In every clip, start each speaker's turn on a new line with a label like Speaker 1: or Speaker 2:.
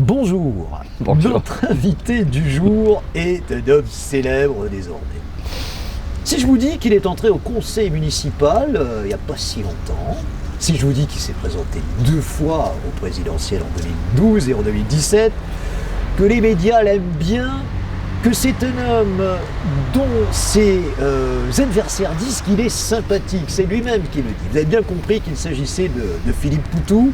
Speaker 1: Bonjour.
Speaker 2: Bonjour.
Speaker 1: Notre invité du jour est un homme célèbre désormais. Si je vous dis qu'il est entré au conseil municipal il n'y a pas si longtemps, si je vous dis qu'il s'est présenté 2 fois au présidentiel en 2012 et en 2017, que les médias l'aiment bien, que c'est un homme dont ses adversaires disent qu'il est sympathique, c'est lui-même qui le dit. Vous avez bien compris qu'il s'agissait de Philippe Poutou.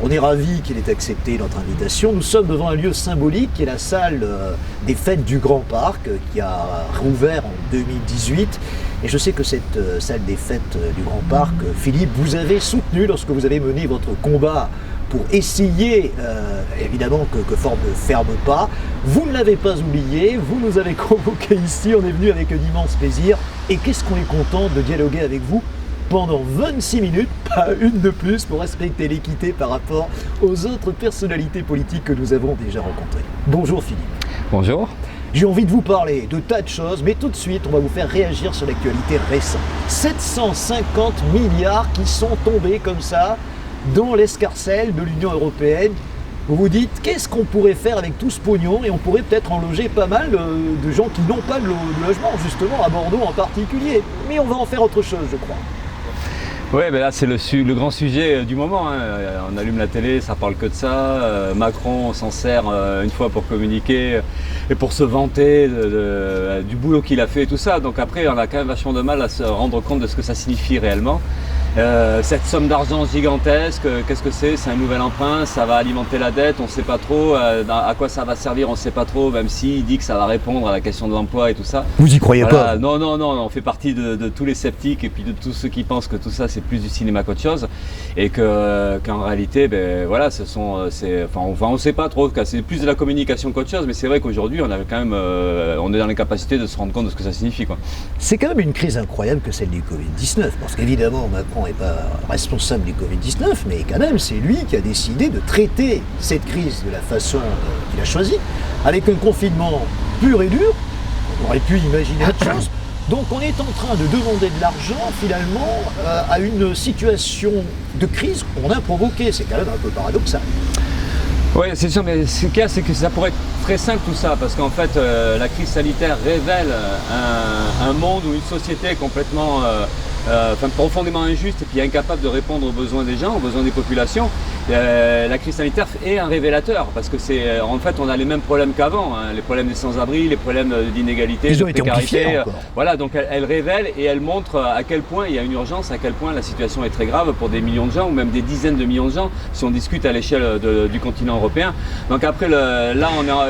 Speaker 1: On est ravis qu'il ait accepté notre invitation. Nous sommes devant un lieu symbolique qui est la salle des fêtes du Grand Parc qui a rouvert en 2018. Et je sais que cette salle des fêtes du Grand Parc, Philippe, vous avez soutenu lorsque vous avez mené votre combat pour essayer, évidemment, que Ford ne ferme pas. Vous ne l'avez pas oublié, vous nous avez convoqués ici, on est venu avec un immense plaisir. Et qu'est-ce qu'on est content de dialoguer avec vous pendant 26 minutes, pas une de plus, pour respecter l'équité par rapport aux autres personnalités politiques que nous avons déjà rencontrées. Bonjour Philippe.
Speaker 2: Bonjour.
Speaker 1: J'ai envie de vous parler de tas de choses, mais tout de suite, on va vous faire réagir sur l'actualité récente. 750 milliards qui sont tombés comme ça dans l'escarcelle de l'Union européenne. Vous vous dites, qu'est-ce qu'on pourrait faire avec tout ce pognon? Et on pourrait peut-être en loger pas mal de gens qui n'ont pas de logement, justement, à Bordeaux en particulier. Mais on va en faire autre chose, je crois.
Speaker 2: Oui, ben là c'est le grand sujet du moment. On allume la télé, ça parle que de ça. Macron s'en sert une fois pour communiquer et pour se vanter du boulot qu'il a fait et tout ça. Donc après, on a quand même vachement de mal à se rendre compte de ce que ça signifie réellement. Cette somme d'argent gigantesque, qu'est-ce que c'est? C'est un nouvel emprunt, ça va alimenter la dette, on ne sait pas trop à quoi ça va servir, on ne sait pas trop, même s'il dit que ça va répondre à la question de l'emploi et tout ça.
Speaker 1: Vous y croyez pas?
Speaker 2: Non, on fait partie de tous les sceptiques et puis de tous ceux qui pensent que tout ça c'est plus du cinéma qu'autre chose et qu'en réalité, ben voilà, on ne sait pas trop, c'est plus de la communication qu'autre chose, mais c'est vrai qu'aujourd'hui on a quand même, on est dans les capacités de se rendre compte de ce que ça signifie, quoi.
Speaker 1: C'est quand même une crise incroyable que celle du Covid-19, parce qu'évidemment Macron n'est pas responsable du Covid-19, mais quand même c'est lui qui a décidé de traiter cette crise de la façon qu'il a choisie, avec un confinement pur et dur. On aurait pu imaginer autre chose. Donc on est en train de demander de l'argent finalement à une situation de crise qu'on a provoquée. C'est quand même un peu paradoxal.
Speaker 2: Oui, c'est sûr, mais ce qu'il y a, c'est que ça pourrait être très simple tout ça, parce qu'en fait, la crise sanitaire révèle un monde ou une société complètement, profondément injuste et puis incapable de répondre aux besoins des gens, aux besoins des populations. La crise sanitaire est un révélateur, parce que en fait, on a les mêmes problèmes qu'avant, hein, les problèmes des sans-abri, les problèmes d'inégalité, de précarité. Voilà, donc elle révèle et elle montre à quel point il y a une urgence, à quel point la situation est très grave pour des millions de gens, ou même des dizaines de millions de gens, si on discute à l'échelle du continent européen. Donc après,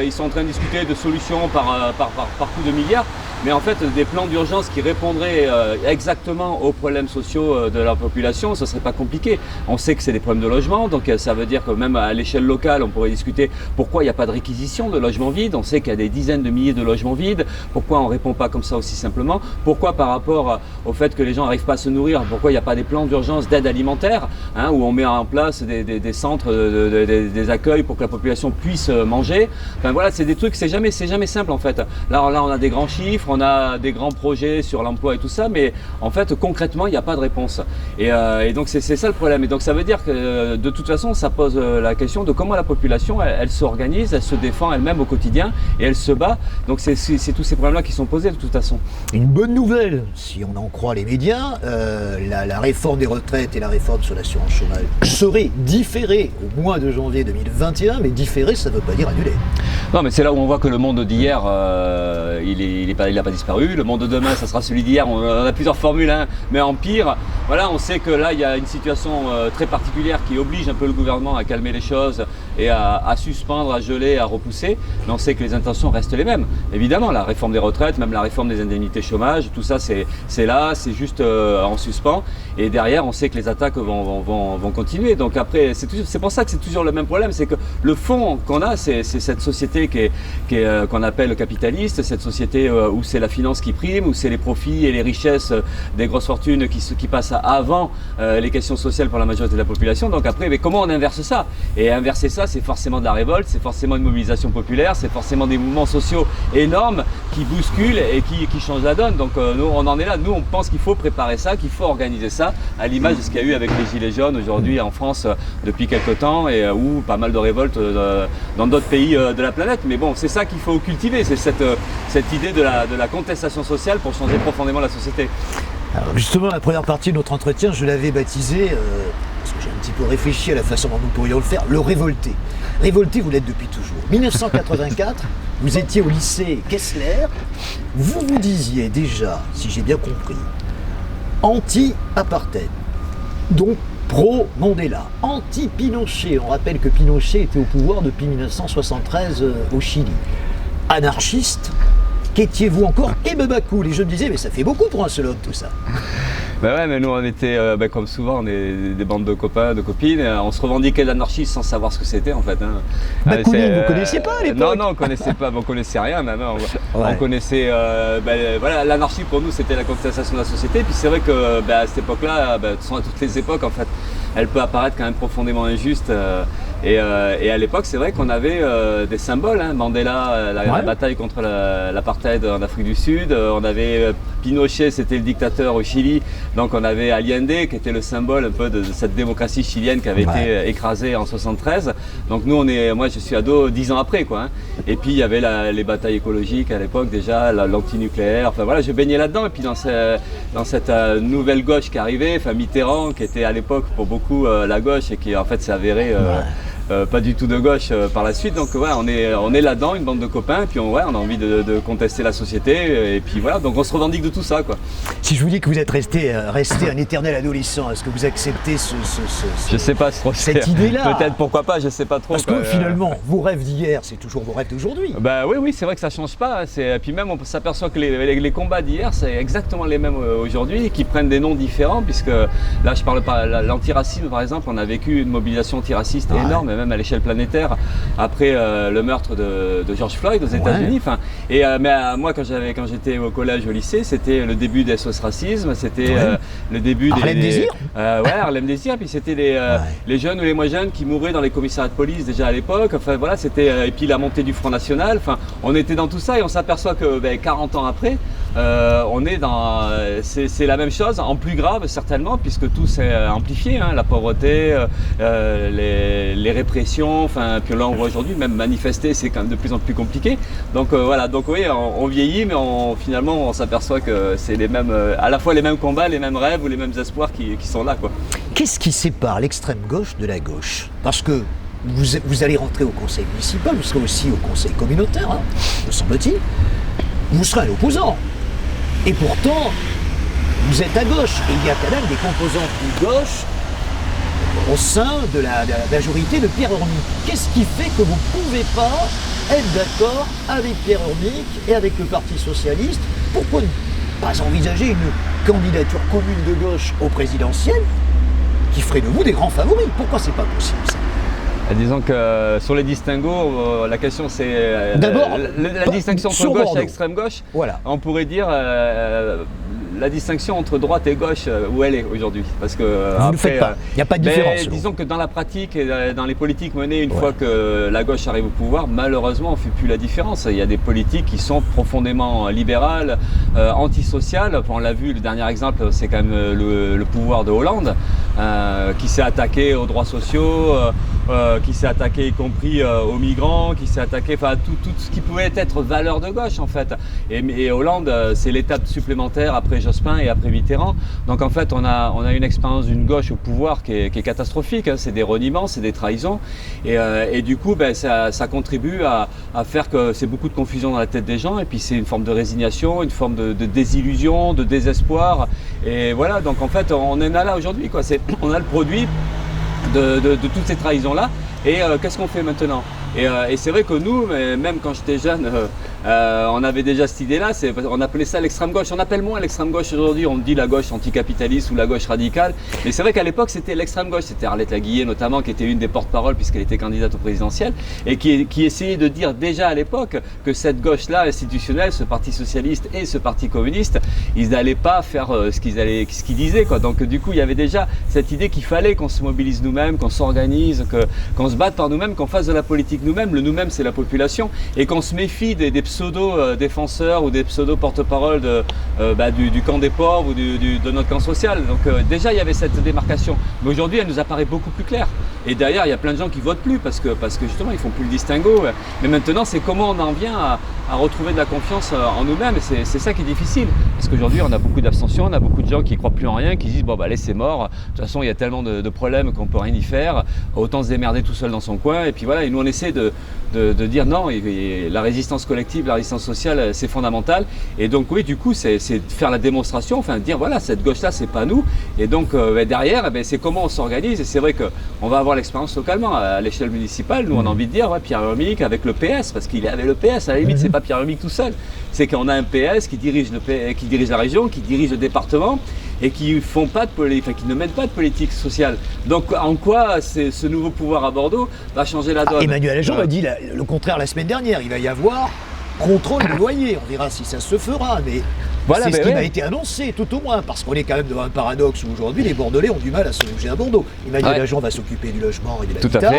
Speaker 2: ils sont en train de discuter de solutions par coup de milliards, mais en fait, des plans d'urgence qui répondraient exactement aux problèmes sociaux de la population, ce ne serait pas compliqué. On sait que c'est des problèmes de logement, donc ça veut dire que même à l'échelle locale, on pourrait discuter pourquoi il n'y a pas de réquisition de logements vides. On sait qu'il y a des dizaines de milliers de logements vides. Pourquoi on ne répond pas comme ça aussi simplement? Pourquoi par rapport au fait que les gens n'arrivent pas à se nourrir, pourquoi il n'y a pas des plans d'urgence d'aide alimentaire, hein, où on met en place des centres, des accueils pour que la population puisse manger? Enfin voilà, c'est des trucs, c'est jamais simple en fait. Là, on a des grands chiffres, on a des grands projets sur l'emploi et tout ça, mais en fait concrètement il n'y a pas de réponse. Et donc c'est ça le problème. Et donc ça veut dire que de toute façon ça pose la question de comment la population elle s'organise, elle se défend elle-même au quotidien et elle se bat. Donc c'est tous ces problèmes-là qui sont posés de toute façon.
Speaker 1: Une bonne nouvelle, si on en croit les médias, la réforme des retraites et la réforme sur l'assurance chômage seraient différées au mois de janvier 2021, mais différées ça ne veut pas dire annulé.
Speaker 2: Non, mais c'est là où on voit que le monde d'hier, il n'a pas disparu. Le monde de demain, ça sera celui d'hier. On a plusieurs formules, hein, mais en pire. Voilà, on sait que là, il y a une situation très particulière qui oblige un peu le gouvernement à calmer les choses et à suspendre, à geler, à repousser. Mais on sait que les intentions restent les mêmes. Évidemment, la réforme des retraites, même la réforme des indemnités chômage, tout ça, c'est là, c'est juste en suspens. Et derrière, on sait que les attaques vont continuer. Donc après, c'est pour ça que c'est toujours le même problème. C'est que le fond qu'on a, c'est cette société qu'on appelle capitaliste, cette société où c'est la finance qui prime, où c'est les profits et les richesses des grosses fortunes qui passent avant les questions sociales pour la majorité de la population. Donc après, mais comment on inverse ça? Et inverser ça, c'est forcément de la révolte, c'est forcément une mobilisation populaire, c'est forcément des mouvements sociaux énormes qui bousculent et qui changent la donne. Donc nous, on en est là. Nous, on pense qu'il faut préparer ça, qu'il faut organiser ça, à l'image de ce qu'il y a eu avec les Gilets jaunes aujourd'hui en France depuis quelques temps, et ou pas mal de révoltes dans d'autres pays de la planète. Mais bon, c'est ça qu'il faut cultiver, c'est cette idée de la contestation sociale pour changer profondément la société.
Speaker 1: Alors justement, la première partie de notre entretien, je l'avais baptisé, parce que j'ai un petit peu réfléchi à la façon dont nous pourrions le faire, le révolté. Révolté, vous l'êtes depuis toujours. 1984, vous étiez au lycée Kessler, vous vous disiez déjà, si j'ai bien compris, anti-apartheid, donc pro-Mandela, anti-Pinochet. On rappelle que Pinochet était au pouvoir depuis 1973 au Chili. Anarchiste, qu'étiez-vous encore? Et Babacool. Et je me disais, mais ça fait beaucoup pour un seul homme tout ça.
Speaker 2: Ben ouais, mais nous on était, comme souvent, on est des bandes de copains, de copines, on se revendiquait d'anarchistes sans savoir ce que c'était en fait. Hein.
Speaker 1: Bakounine, vous ne connaissiez pas à l'époque?
Speaker 2: Non, on ne connaissait pas, on connaissait rien même. Hein. On connaissait, voilà, l'anarchie pour nous c'était la contestation de la société, puis c'est vrai que à cette époque-là, à toutes les époques en fait, elle peut apparaître quand même profondément injuste. Et à l'époque, c'est vrai qu'on avait des symboles, hein. Mandela, la bataille contre l'apartheid en Afrique du Sud, on avait Pinochet, c'était le dictateur au Chili, donc on avait Allende qui était le symbole un peu de cette démocratie chilienne qui avait été écrasée en 73. Donc nous, moi je suis ado 10 ans après, quoi. Hein. Et puis il y avait les batailles écologiques à l'époque déjà, l'antinucléaire, enfin voilà, je baignais là-dedans. Et puis dans cette nouvelle gauche qui arrivait, enfin Mitterrand qui était à l'époque pour beaucoup la gauche et qui en fait s'est avéré pas du tout de gauche par la suite. Donc ouais, on est là-dedans, une bande de copains, et puis on a envie de contester la société, et puis voilà, donc on se revendique de tout ça, quoi.
Speaker 1: Si je vous dis que vous êtes resté un éternel adolescent, est-ce que vous acceptez
Speaker 2: je sais pas trop,
Speaker 1: cette idée-là?
Speaker 2: Peut-être, pourquoi pas, je sais pas trop.
Speaker 1: Parce que finalement, vos rêves d'hier, c'est toujours vos rêves d'aujourd'hui.
Speaker 2: Bah oui, c'est vrai que ça change pas. Et puis même on s'aperçoit que les combats d'hier, c'est exactement les mêmes aujourd'hui, qui prennent des noms différents, puisque là je parle pas l'antiracisme par exemple, on a vécu une mobilisation antiraciste énorme, même à l'échelle planétaire, après le meurtre de George Floyd aux États-Unis. Mais moi, quand j'étais au collège, au lycée, c'était le début des SOS Racisme, c'était le début
Speaker 1: Harlem Désir.
Speaker 2: Harlem Désir, puis c'était les jeunes ou les moins jeunes qui mouraient dans les commissariats de police déjà à l'époque. Enfin voilà, c'était et puis la montée du Front National. Enfin, on était dans tout ça et on s'aperçoit que 40 ans après, on est dans c'est la même chose, en plus grave certainement, puisque tout s'est amplifié, hein, la pauvreté, les répressions, enfin que là on voit aujourd'hui, même manifester c'est quand même de plus en plus compliqué. Donc voilà, donc oui, on vieillit, mais finalement on s'aperçoit que c'est les mêmes, à la fois les mêmes combats, les mêmes rêves ou les mêmes espoirs qui sont là, quoi.
Speaker 1: Qu'est-ce qui sépare l'extrême gauche de la gauche? Parce que vous allez rentrer au conseil municipal, vous serez aussi au conseil communautaire, hein, me semble-t-il. Vous serez un opposant. Et pourtant, vous êtes à gauche. Et il y a quand même des composantes de gauche au sein de la majorité de Pierre Hormic. Qu'est-ce qui fait que vous ne pouvez pas être d'accord avec Pierre Hormic et avec le Parti Socialiste? Pourquoi ne pas envisager une candidature commune de gauche au présidentiel qui ferait de vous des grands favoris? Pourquoi c'est pas possible ça?
Speaker 2: Disons que sur les distinguos, la question c'est
Speaker 1: d'abord
Speaker 2: la distinction entre gauche et extrême gauche.
Speaker 1: Voilà.
Speaker 2: On pourrait dire la distinction entre droite et gauche, où elle est aujourd'hui. Parce que
Speaker 1: vous ne faites pas. Il n'y a pas de différence.
Speaker 2: Disons que dans la pratique et dans les politiques menées une fois que la gauche arrive au pouvoir, malheureusement on ne fait plus la différence. Il y a des politiques qui sont profondément libérales, antisociales. On l'a vu, le dernier exemple c'est quand même le pouvoir de Hollande, qui s'est attaqué aux droits sociaux, qui s'est attaqué y compris aux migrants, qui s'est attaqué enfin tout ce qui pouvait être valeur de gauche en fait. Et Hollande, c'est l'étape supplémentaire après Jospin et après Mitterrand. Donc en fait on a une expérience d'une gauche au pouvoir qui est catastrophique, hein. C'est des reniements, c'est des trahisons, et du coup ça contribue à faire que c'est beaucoup de confusion dans la tête des gens, et puis c'est une forme de résignation, une forme de désillusion, de désespoir, et voilà, donc en fait on en est là aujourd'hui, quoi. On a le produit de toutes ces trahisons là, et qu'est-ce qu'on fait maintenant? Et c'est vrai que nous, même quand j'étais jeune, on avait déjà cette idée-là, on appelait ça l'extrême gauche. On appelle moins l'extrême gauche aujourd'hui, on dit la gauche anticapitaliste ou la gauche radicale. Mais c'est vrai qu'à l'époque, c'était l'extrême gauche. C'était Arlette Laguillet notamment, qui était une des porte-paroles puisqu'elle était candidate au présidentiel et qui essayait de dire déjà à l'époque que cette gauche-là institutionnelle, ce parti socialiste et ce parti communiste, ils n'allaient pas faire ce qu'ils disaient, quoi. Donc du coup, il y avait déjà cette idée qu'il fallait qu'on se mobilise nous-mêmes, qu'on s'organise, qu'on se batte par nous-mêmes, qu'on fasse de la politique nous-mêmes. Le nous-mêmes, c'est la population, et qu'on se méfie des pseudo-défenseurs ou des pseudo-porte-paroles du camp des pauvres ou de notre camp social. Donc déjà, il y avait cette démarcation. Mais aujourd'hui, elle nous apparaît beaucoup plus claire. Et derrière, il y a plein de gens qui votent plus parce que justement, ils font plus le distinguo. Mais maintenant, c'est comment on en vient à retrouver de la confiance en nous-mêmes. Et c'est ça qui est difficile. Parce qu'aujourd'hui, on a beaucoup d'abstention, on a beaucoup de gens qui ne croient plus en rien, qui disent bon, allez, c'est mort. De toute façon, il y a tellement de problèmes qu'on ne peut rien y faire. Autant se démerder tout seul dans son coin. Et puis voilà, et nous, on essaie de dire non, et la résistance collective, la résistance sociale, c'est fondamental. Et donc, oui, du coup, c'est de faire la démonstration, enfin, de dire voilà, cette gauche-là, c'est pas nous. Et donc, derrière, c'est comment on s'organise. Et c'est vrai qu'on va avoir l'expérience localement à l'échelle municipale. Nous, on a envie de dire Pierre Urmic avec le PS, parce qu'il est avec le PS. À la limite, c'est pas Pierre Urmic tout seul. C'est qu'on a un PS qui dirige la région, qui dirige le département et qui ne mène pas de politique sociale. Donc, en quoi ce nouveau pouvoir à Bordeaux va changer la donne?
Speaker 1: Emmanuel Agent a dit le contraire la semaine dernière. Il va y avoir contrôle des loyers. On verra si ça se fera, mais c'est ce qui m'a été annoncé, tout au moins, parce qu'on est quand même devant un paradoxe où aujourd'hui les Bordelais ont du mal à se loger à Bordeaux. Emmanuel Agent va s'occuper du logement et de l'habitat.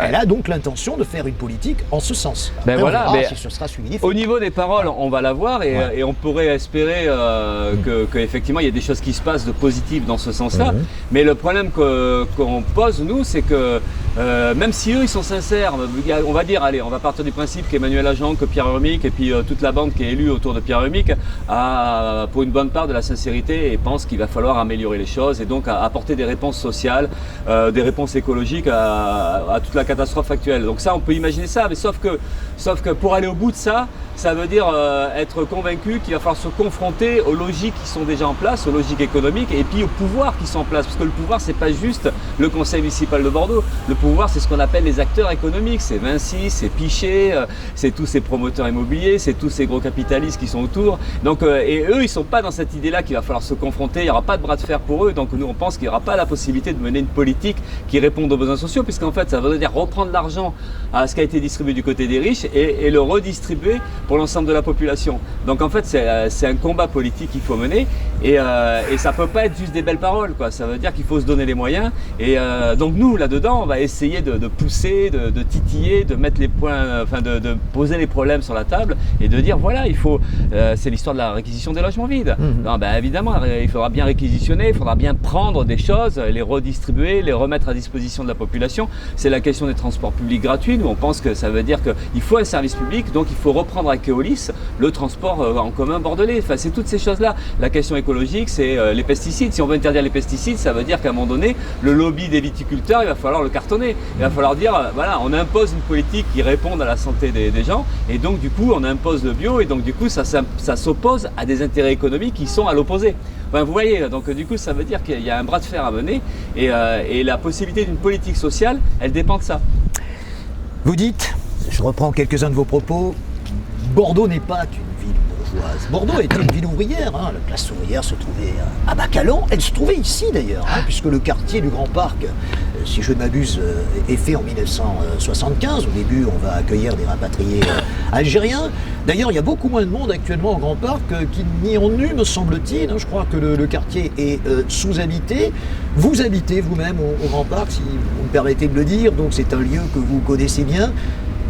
Speaker 1: Elle a donc l'intention de faire une politique en ce sens. Après, on verra si ce sera suivi.
Speaker 2: Au niveau des paroles, on va la voir et on pourrait espérer qu'effectivement il y a des choses qui se passent de positives dans ce sens-là. Mais le problème qu'on pose, nous, c'est que même si eux ils sont sincères, on va dire, allez, on va partir du principe qu'Emmanuel Agent, que Pierre Urmic et puis toute la bande qui est élue autour de Pierre Urmic a pour une bonne part de la sincérité et pense qu'il va falloir améliorer les choses et donc apporter des réponses sociales, des réponses écologiques à toute la catastrophe actuelle. Donc ça, on peut imaginer ça, mais sauf que pour aller au bout de ça, ça veut dire être convaincu qu'il va falloir se confronter aux logiques qui sont déjà en place, aux logiques économiques et puis aux pouvoirs qui sont en place. Parce que le pouvoir, c'est pas juste le conseil municipal de Bordeaux. Le pouvoir, c'est ce qu'on appelle les acteurs économiques. C'est Vinci, c'est Pichet, c'est tous ces promoteurs immobiliers, c'est tous ces gros capitalistes qui sont autour. Donc, et eux, ils sont pas dans cette idée-là qu'il va falloir se confronter. Il n'y aura pas de bras de fer pour eux. Donc nous, on pense qu'il n'y aura pas la possibilité de mener une politique qui réponde aux besoins sociaux, puisqu'en fait, ça veut dire reprendre l'argent à ce qui a été distribué du côté des riches et le redistribuer pour l'ensemble de la population. Donc en fait, c'est un combat politique qu'il faut mener et ça peut pas être juste des belles paroles, quoi. Ça veut dire qu'il faut se donner les moyens et donc nous, là-dedans, on va essayer de pousser, de titiller, de mettre les points, enfin de poser les problèmes sur la table et de dire voilà, il faut, c'est l'histoire de la réquisition des logements vides. Non, ben, évidemment, il faudra bien réquisitionner, il faudra bien prendre des choses, les redistribuer, les remettre à disposition de la population. C'est la question des transports publics gratuits. Nous, on pense que ça veut dire qu'il faut un service public, donc il faut reprendre à Keolis le transport en commun bordelais. Enfin, c'est toutes ces choses-là. La question écologique, c'est les pesticides. Si on veut interdire les pesticides, ça veut dire qu'à un moment donné, le lobby des viticulteurs, il va falloir le cartonner. Il va falloir dire, voilà, on impose une politique qui réponde à la santé des gens, et donc du coup, on impose le bio, et donc du coup, ça s'oppose à des intérêts économiques qui sont à l'opposé. Enfin, vous voyez, donc du coup, ça veut dire qu'il y a un bras de fer à mener, et la possibilité d'une politique sociale, elle dépend de ça.
Speaker 1: Vous dites, je reprends quelques-uns de vos propos, Bordeaux n'est pas une ville bourgeoise. Bordeaux était une ville ouvrière. La classe ouvrière se trouvait à Bacalan. Elle se trouvait ici d'ailleurs, puisque le quartier du Grand Parc, si je ne m'abuse, est fait en 1975. Au début, on va accueillir des rapatriés algériens. D'ailleurs, il y a beaucoup moins de monde actuellement au Grand Parc qu'il n'y en eut, me semble-t-il. Je crois que le quartier est sous-habité. Vous habitez vous-même au Grand Parc, si vous me permettez de le dire. Donc c'est un lieu que vous connaissez bien.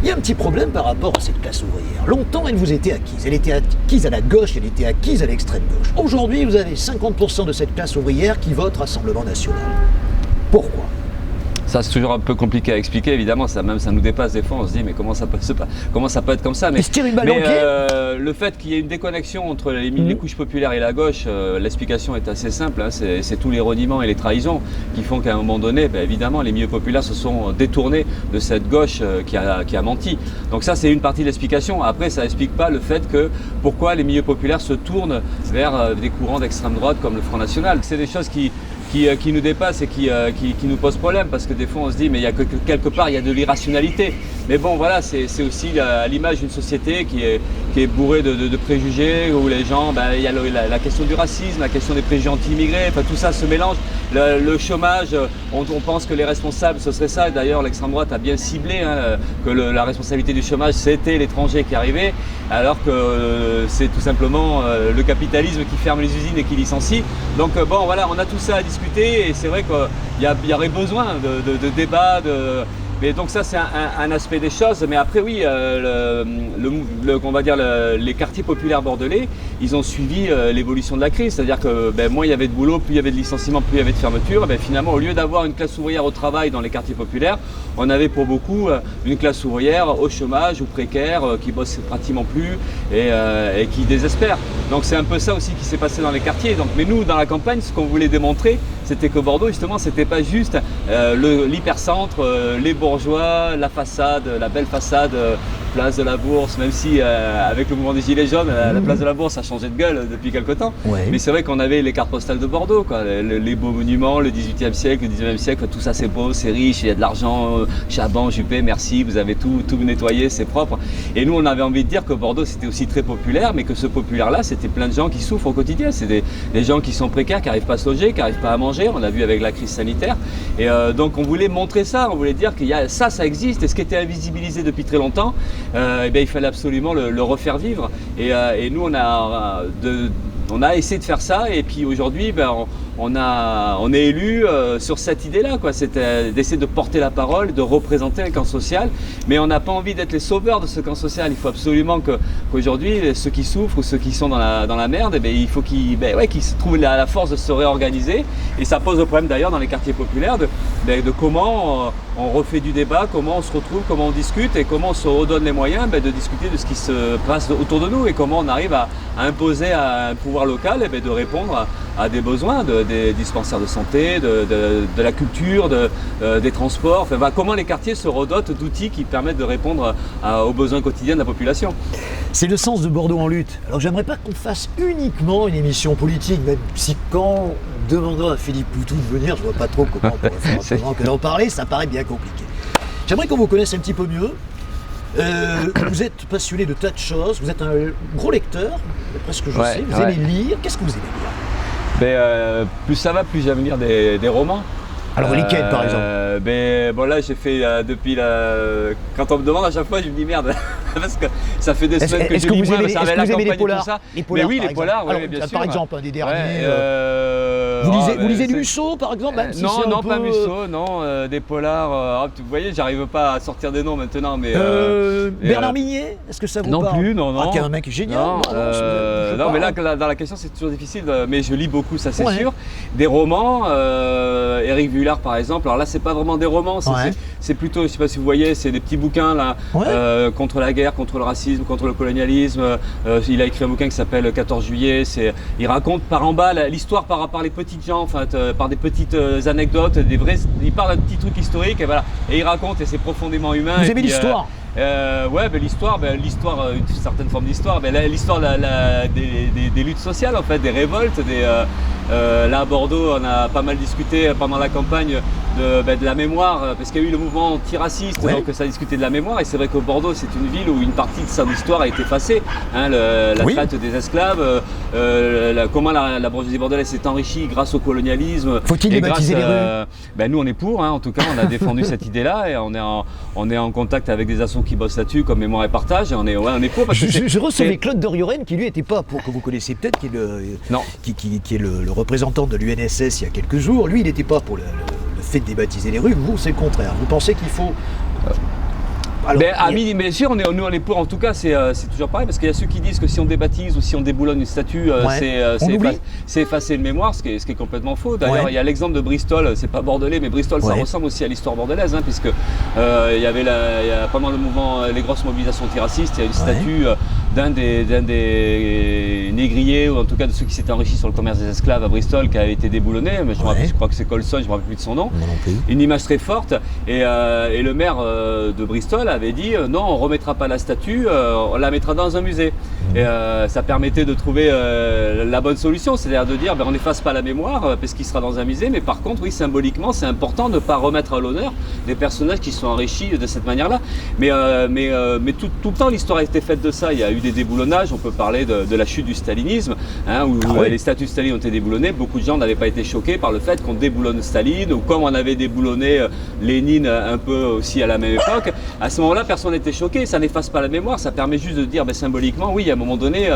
Speaker 1: Il y a un petit problème par rapport à cette classe ouvrière. Longtemps, elle vous était acquise. Elle était acquise à la gauche, elle était acquise à l'extrême gauche. Aujourd'hui, vous avez 50% de cette classe ouvrière qui vote Rassemblement National. Pourquoi ?
Speaker 2: Ça, c'est toujours un peu compliqué à expliquer, évidemment, ça nous dépasse des fois, on se dit mais comment ça peut être comme ça, mais
Speaker 1: se tire une balle dans le pied.
Speaker 2: Le fait qu'il y ait une déconnexion entre les couches populaires et la gauche, l'explication est assez simple, c'est tous les reniements et les trahisons qui font qu'à un moment donné, évidemment, les milieux populaires se sont détournés de cette gauche qui a menti. Donc ça, c'est une partie de l'explication. Après, ça n'explique pas le fait que pourquoi les milieux populaires se tournent vers des courants d'extrême droite comme le Front National. C'est des choses qui nous dépassent et qui nous posent problème, parce que des fois on se dit mais il y a quelque part il y a de l'irrationalité. Mais bon, voilà, c'est aussi à l'image d'une société qui est bourrée de préjugés, où les gens, il y a la question du racisme, la question des préjugés anti-immigrés, enfin tout ça se mélange. Le chômage, on pense que les responsables, ce serait ça. D'ailleurs, l'extrême droite a bien ciblé que la responsabilité du chômage, c'était l'étranger qui arrivait, alors que c'est tout simplement le capitalisme qui ferme les usines et qui licencie. Donc bon, voilà, on a tout ça à discuter et c'est vrai qu'il y aurait besoin de débats, mais donc ça c'est un aspect des choses, mais après oui, on va dire les quartiers populaires bordelais, ils ont suivi l'évolution de la crise, c'est-à-dire que moins il y avait de boulot, plus il y avait de licenciements, plus il y avait de fermetures, finalement au lieu d'avoir une classe ouvrière au travail dans les quartiers populaires, on avait pour beaucoup une classe ouvrière au chômage ou précaire, qui bosse pratiquement plus et qui désespère. Donc c'est un peu ça aussi qui s'est passé dans les quartiers. Donc, mais nous dans la campagne, ce qu'on voulait démontrer, c'était que Bordeaux justement c'était pas juste l'hypercentre, les bourgeois, la façade, la belle façade, place de la Bourse, même si avec le mouvement des Gilets jaunes, la place de la Bourse a changé de gueule depuis quelque temps. Ouais. Mais c'est vrai qu'on avait les cartes postales de Bordeaux, quoi. Les beaux monuments, le 18e siècle, le 19e siècle, tout ça c'est beau, c'est riche, il y a de l'argent, Chaban, Juppé, merci, vous avez tout nettoyé, c'est propre. Et nous on avait envie de dire que Bordeaux c'était aussi très populaire, mais que ce populaire-là, c'était plein de gens qui souffrent au quotidien. C'est des gens qui sont précaires, qui n'arrivent pas à se loger, qui n'arrivent pas à manger, on l'a vu avec la crise sanitaire. Et donc on voulait montrer ça, on voulait dire qu'il y a ça existe, et ce qui était invisibilisé depuis très longtemps, il fallait absolument le refaire vivre. Et nous on a essayé de faire ça, et puis aujourd'hui on est élu sur cette idée-là, quoi. C'est d'essayer de porter la parole, de représenter un camp social, mais on n'a pas envie d'être les sauveurs de ce camp social. Il faut absolument qu'aujourd'hui ceux qui souffrent ou ceux qui sont dans la merde, il faut qu'ils se trouvent la force de se réorganiser, et ça pose le problème d'ailleurs dans les quartiers populaires de comment on refait du débat, comment on se retrouve, comment on discute et comment on se redonne les moyens de discuter de ce qui se passe autour de nous, et comment on arrive à imposer à un pouvoir local de répondre à des besoins des dispensaires de santé, de la culture, des transports. Enfin, comment les quartiers se redotent d'outils qui permettent de répondre aux besoins quotidiens de la population.
Speaker 1: C'est le sens de Bordeaux en lutte. Alors j'aimerais pas qu'on fasse uniquement une émission politique, même si quand on demandera à Philippe Poutou de venir, je vois pas trop comment on pourrait faire autrement que d'en parler, ça paraît bien compliqué. J'aimerais qu'on vous connaisse un petit peu mieux. Vous êtes passionné de tas de choses, vous êtes un gros lecteur, d'après ce que je sais, vous aimez lire. Qu'est-ce que vous aimez lire?
Speaker 2: Plus ça va, plus j'aime lire des romans.
Speaker 1: Alors lesquels par exemple?
Speaker 2: Là j'ai fait depuis quand on me demande à chaque fois, je me dis merde, parce que ça fait des semaines que je lis moins, ça avait la campagne et tout ça.
Speaker 1: Mais oui, les polars, bien sûr. Par exemple, un des derniers. Vous lisez du Musso par exemple?
Speaker 2: Non, pas Musso, non, des polars. Vous voyez, j'arrive pas à sortir des noms maintenant, mais.
Speaker 1: Bernard Minier, est-ce que ça vous parle?
Speaker 2: Non plus, non.
Speaker 1: Qui est un mec génial.
Speaker 2: Non, mais là, dans la question, c'est toujours difficile, mais je lis beaucoup, ça c'est sûr. Des romans, Éric Vuillard par exemple. Alors là, c'est pas vraiment des romans, c'est plutôt, je sais pas si vous voyez, c'est des petits bouquins là, contre la guerre, contre le racisme, contre le colonialisme. Il a écrit un bouquin qui s'appelle 14 juillet. Il raconte par en bas l'histoire par les petites gens, par des petites anecdotes, il parle d'un petit truc historique et voilà, et il raconte, et c'est profondément humain.
Speaker 1: Vous aimez l'histoire?
Speaker 2: L'histoire, une certaine forme d'histoire, l'histoire des luttes sociales en fait, des révoltes, là à Bordeaux on a pas mal discuté pendant la campagne de la mémoire, parce qu'il y a eu le mouvement antiraciste, donc ça a discuté de la mémoire, et c'est vrai que Bordeaux c'est une ville où une partie de son histoire a été effacée, la traite des esclaves, comment la bourgeoisie bordelaise s'est enrichie grâce au colonialisme.
Speaker 1: Faut-il débaptiser les rues?
Speaker 2: Nous on est pour, en tout cas on a défendu cette idée-là, et on est en contact avec des assos qui bossent là-dessus comme Mémoire et Partage, et on est pour. Parce que
Speaker 1: je recevais Claude de Rioren qui lui était pas pour, que vous connaissez peut-être, qui est le représentant de l'UNSS il y a quelques jours. Lui il n'était pas pour le fait de débaptiser les rues. Vous c'est le contraire, vous pensez qu'il faut...
Speaker 2: Bien sûr, on est pour, en tout cas, c'est toujours pareil, parce qu'il y a ceux qui disent que si on débaptise ou si on déboulonne une statue, c'est effacer une mémoire, ce qui est complètement faux. D'ailleurs, il y a l'exemple de Bristol, c'est pas bordelais, mais Bristol, ça ressemble aussi à l'histoire bordelaise, puisque il y avait pendant le mouvement, les grosses mobilisations antiracistes, il y a une statue d'un des négriers, ou en tout cas de ceux qui s'étaient enrichis sur le commerce des esclaves à Bristol, qui avait été déboulonné. Je crois que c'est Colson, je ne me rappelle plus de son nom. Une image très forte, et le maire de Bristol avait dit non, on remettra pas la statue, on la mettra dans un musée. Et ça permettait de trouver la bonne solution, c'est-à-dire de dire on n'efface pas la mémoire parce qu'il sera dans un musée, mais par contre, oui, symboliquement, c'est important de ne pas remettre à l'honneur des personnages qui sont enrichis de cette manière-là. Mais tout le temps, l'histoire a été faite de ça. Il y a eu des déboulonnages, on peut parler de la chute du stalinisme, où les statues de Staline ont été déboulonnées. Beaucoup de gens n'avaient pas été choqués par le fait qu'on déboulonne Staline, ou comme on avait déboulonné Lénine un peu aussi à la même époque. À ce moment-là, personne n'était choqué, ça n'efface pas la mémoire, ça permet juste de dire symboliquement, oui, à un moment donné,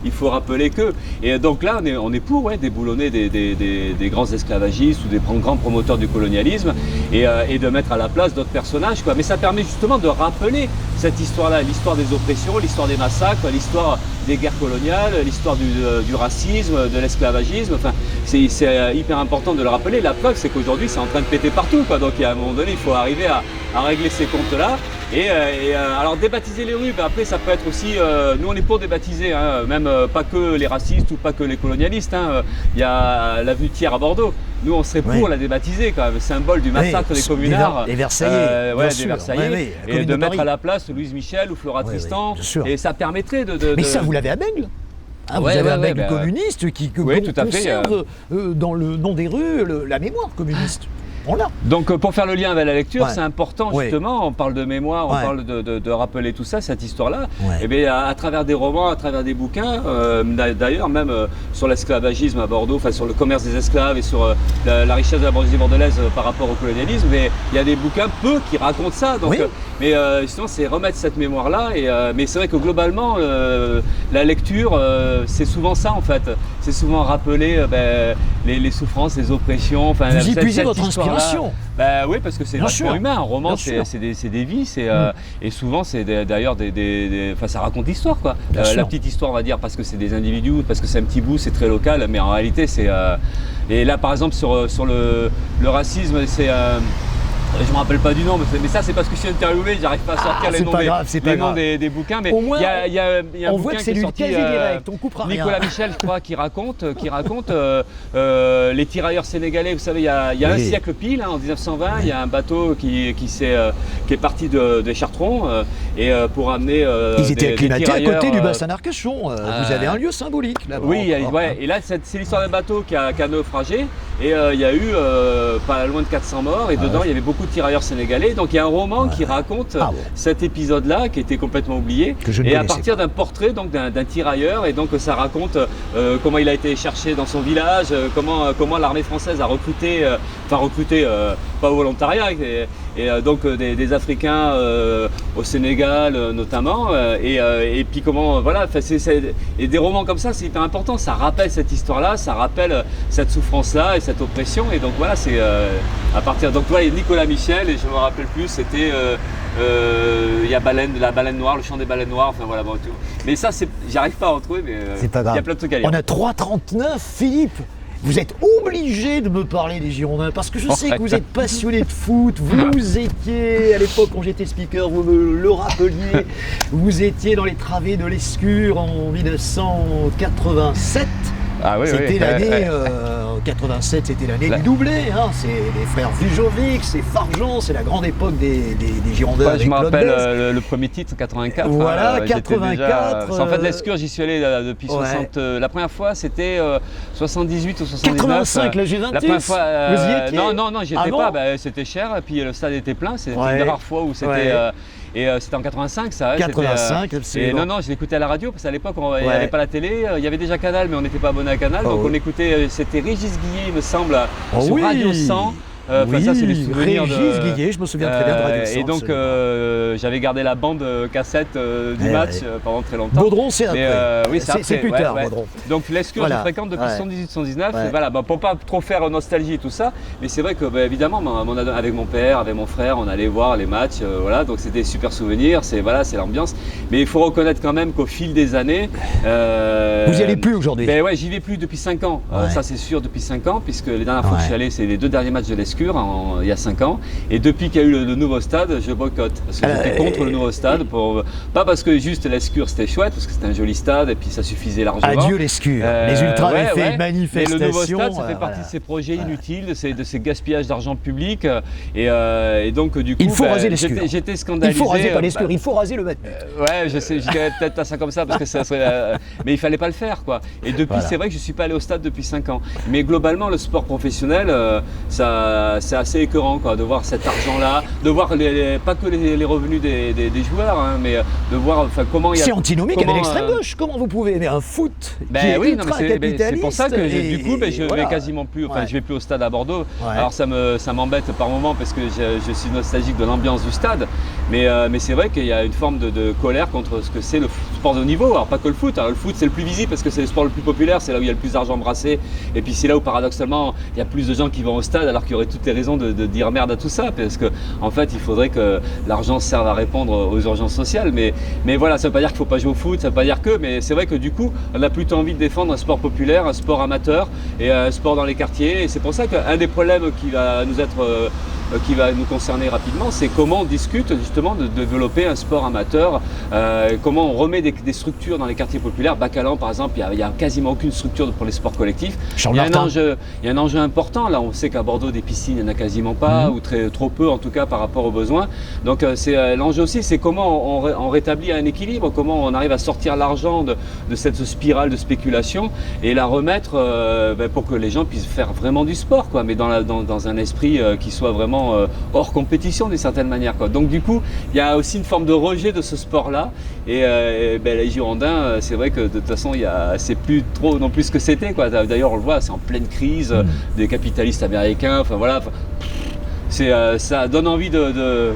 Speaker 2: il faut rappeler que. Et donc là, on est pour déboulonner des grands esclavagistes ou des grands promoteurs du colonialisme et de mettre à la place d'autres personnages, quoi. Mais ça permet justement de rappeler cette histoire-là, l'histoire des oppressions, l'histoire des massacres, l'histoire des guerres coloniales, l'histoire du racisme, de l'esclavagisme. Enfin, c'est hyper important de le rappeler. La preuve, c'est qu'aujourd'hui, c'est en train de péter partout, quoi. Donc, à un moment donné, il faut arriver à régler ces comptes-là. Alors débaptiser les rues, après ça peut être aussi, nous on est pour débaptiser, même pas que les racistes ou pas que les colonialistes, il y a l'avenue Thiers à Bordeaux, nous on serait pour la débaptiser quand même, symbole du massacre des communards,
Speaker 1: les Versaillais,
Speaker 2: des Versaillais, et de mettre à la place Louise Michel ou Flora Tristan, et ça permettrait
Speaker 1: Mais ça vous l'avez à Bègle. Vous avez un Bègle communiste qui conserve dans le nom des rues la mémoire communiste.
Speaker 2: Donc pour faire le lien avec la lecture, c'est important justement, on parle de mémoire, on parle de rappeler tout ça, cette histoire-là, et bien à travers des romans, à travers des bouquins, d'ailleurs même sur l'esclavagisme à Bordeaux, enfin sur le commerce des esclaves et sur la richesse de la bourgeoisie bordelaise par rapport au colonialisme, mais il y a des bouquins qui racontent ça, donc, mais justement c'est remettre cette mémoire-là, mais c'est vrai que globalement la lecture c'est souvent ça en fait, c'est souvent rappeler les souffrances, les oppressions, enfin
Speaker 1: vous y puisez votre inspiration.
Speaker 2: Oui, parce que c'est vachement humain. Un roman, c'est des vies, et souvent c'est d'ailleurs enfin, ça raconte l'histoire, quoi. La petite histoire, on va dire, parce que c'est des individus, parce que c'est un petit bout, c'est très local, mais en réalité c'est. Et là, par exemple, sur le racisme, c'est. Je ne me rappelle pas du nom, mais ça c'est parce que je suis interviewé, j'arrive pas à sortir les noms des bouquins. Mais il y a un bouquin qui est sorti, Nicolas Michel, je crois, qui raconte les tirailleurs sénégalais. Vous savez, il y a un siècle pile, en 1920, il y a un bateau qui est parti des Chartrons et pour amener
Speaker 1: ils étaient acclimatés à côté du bassin d'Arcachon. Vous avez un lieu symbolique là-bas.
Speaker 2: Oui, et là c'est l'histoire d'un bateau qui a naufragé et il y a eu pas loin de 400 morts et dedans il y avait beaucoup de tirailleurs sénégalais, donc il y a un roman qui raconte cet épisode-là qui était complètement oublié, et à partir d'un portrait donc d'un tirailleur, et donc ça raconte comment il a été cherché dans son village, comment l'armée française a recruté, pas au volontariat, et donc des Africains au Sénégal notamment, et puis comment et des romans comme ça c'est hyper important, ça rappelle cette histoire-là, ça rappelle cette souffrance-là et cette oppression, et donc voilà c'est à partir donc voilà Nicolas Michel, et je me rappelle plus, c'était il y a la baleine noire, le chant des baleines noires, enfin voilà, bon, tout. Mais ça j'arrive pas à en trouver, mais
Speaker 1: c'est pas grave.
Speaker 2: Il y a plein de trucs à lire.
Speaker 1: On a 3,39, Philippe. Vous êtes obligé de me parler des Girondins parce que je sais que vous êtes passionné de foot. Vous étiez, à l'époque quand j'étais speaker, vous me le rappeliez, vous étiez dans les travées de l'Escure en 1987. C'était l'année 87, c'était l'année du doublé. C'est les frères Vujovic, c'est Farjean, c'est la grande époque des Girondins.
Speaker 2: Je me rappelle le premier titre, 84.
Speaker 1: Voilà, 84.
Speaker 2: En fait, l'Escure, j'y suis allé depuis 60. La première fois, c'était 78 ou 79.
Speaker 1: 85, la G28. La première fois, vous y étiez ?
Speaker 2: Non, j'y étais pas. C'était cher, et puis le stade était plein. C'était une rare fois où c'était. Et c'était en 85, ça.
Speaker 1: 85, absolument.
Speaker 2: Non, je l'écoutais à la radio parce qu'à l'époque, il n'y avait pas la télé. Il y avait déjà Canal, mais on n'était pas abonné à Canal. Donc on écoutait, c'était Régis Guillet, il me semble, sur Radio 100. Ça, c'est les souvenirs
Speaker 1: Régis Guillet, je me souviens très bien de Radio 100.
Speaker 2: Et donc, j'avais gardé la bande cassette du match pendant très longtemps.
Speaker 1: Baudron, c'est après.
Speaker 2: Oui,
Speaker 1: c'est plus tard, Baudron.
Speaker 2: Donc, l'Escure, je fréquente depuis 78-79. Voilà, pour pas trop faire nostalgie et tout ça. Mais c'est vrai que, évidemment, avec mon père, avec mon frère, on allait voir les matchs. Voilà, donc c'était super souvenirs. C'est l'ambiance. Mais il faut reconnaître quand même qu'au fil des années.
Speaker 1: Vous n'y allez plus aujourd'hui ?
Speaker 2: Ouais, j'y vais plus depuis 5 ans. Ça, c'est sûr, depuis 5 ans, puisque les dernières fois que je suis allé, c'est les 2 derniers matchs de l'Escure. l'Escure il y a 5 ans. Et depuis qu'il y a eu le nouveau stade, je boycotte. Parce que j'étais contre le nouveau stade. Pas parce que juste l'Escure c'était chouette, parce que c'était un joli stade et puis ça suffisait largement.
Speaker 1: Adieu l'Escure. Les ultras avaient fait une manifestation.
Speaker 2: Mais le nouveau stade, ça fait partie de ces projets inutiles, de ces gaspillages d'argent public. Et donc du coup,
Speaker 1: il faut raser l'Escure.
Speaker 2: J'étais scandalisé.
Speaker 1: Il faut raser pas l'Escure, il faut raser le Batmut.
Speaker 2: Ouais, je sais, je dirais peut-être pas ça comme ça parce que ça serait. Mais il fallait pas le faire, quoi. Et depuis, c'est vrai que je suis pas allé au stade depuis 5 ans. Mais globalement, le sport professionnel, c'est assez écœurant, quoi, de voir cet argent-là, de voir pas que les revenus des joueurs, hein, mais de voir comment il y a.
Speaker 1: C'est antinomique avec l'extrême gauche. Comment vous pouvez aimer un foot qui est ultra capitaliste?
Speaker 2: C'est pour ça que du coup, je vais quasiment plus. Enfin, je vais plus au stade à Bordeaux. Alors ça m'embête par moment parce que je suis nostalgique de l'ambiance du stade. Mais c'est vrai qu'il y a une forme de colère contre ce que c'est le sport de haut niveau. Alors pas que le foot. Alors, le foot c'est le plus visible parce que c'est le sport le plus populaire, c'est là où il y a le plus d'argent brassé. Et puis c'est là où paradoxalement il y a plus de gens qui vont au stade alors qu'il y aurait toutes les raisons de dire merde à tout ça. Parce que en fait il faudrait que l'argent serve à répondre aux urgences sociales. Mais voilà, ça ne veut pas dire qu'il ne faut pas jouer au foot, ça ne veut pas dire que. Mais c'est vrai que du coup on a plutôt envie de défendre un sport populaire, un sport amateur et un sport dans les quartiers. Et c'est pour ça qu'un des problèmes qui va nous concerner rapidement, c'est comment on discute justement de développer un sport amateur, comment on remet des structures dans les quartiers populaires. Bacalan par exemple, il n'y a quasiment aucune structure pour les sports collectifs. Il y a un enjeu important, là on sait qu'à Bordeaux des piscines il n'y en a quasiment pas, ou trop peu en tout cas par rapport aux besoins. Donc l'enjeu aussi c'est comment on rétablit un équilibre, comment on arrive à sortir l'argent de cette spirale de spéculation et la remettre pour que les gens puissent faire vraiment du sport, quoi, mais dans un esprit qui soit vraiment hors compétition d'une certaine manière, quoi. Donc du coup il y a aussi une forme de rejet de ce sport là et les Girondins, c'est vrai que de toute façon c'est plus trop non plus ce que c'était, quoi. D'ailleurs on le voit, c'est en pleine crise des capitalistes américains, enfin voilà, ça donne envie de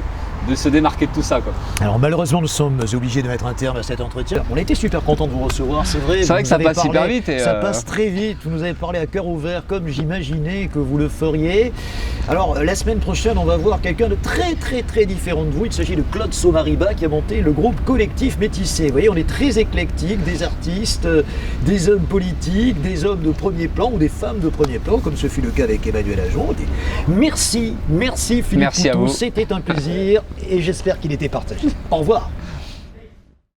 Speaker 2: se démarquer de tout ça, quoi.
Speaker 1: Alors malheureusement nous sommes obligés de mettre un terme à cet entretien. On était super contents de vous recevoir, c'est vrai.
Speaker 2: C'est vrai que ça passe hyper vite.
Speaker 1: Ça passe très vite, vous nous avez parlé à cœur ouvert comme j'imaginais que vous le feriez. Alors la semaine prochaine on va voir quelqu'un de très différent de vous. Il s'agit de Claude Somariba qui a monté le groupe Collectif Métissé. Vous voyez, on est très éclectique, des artistes, des hommes politiques, des hommes de premier plan ou des femmes de premier plan, comme ce fut le cas avec Emmanuel Ajon. Merci Philippe Poutou, c'était un plaisir et j'espère qu'il était partagé. Au revoir.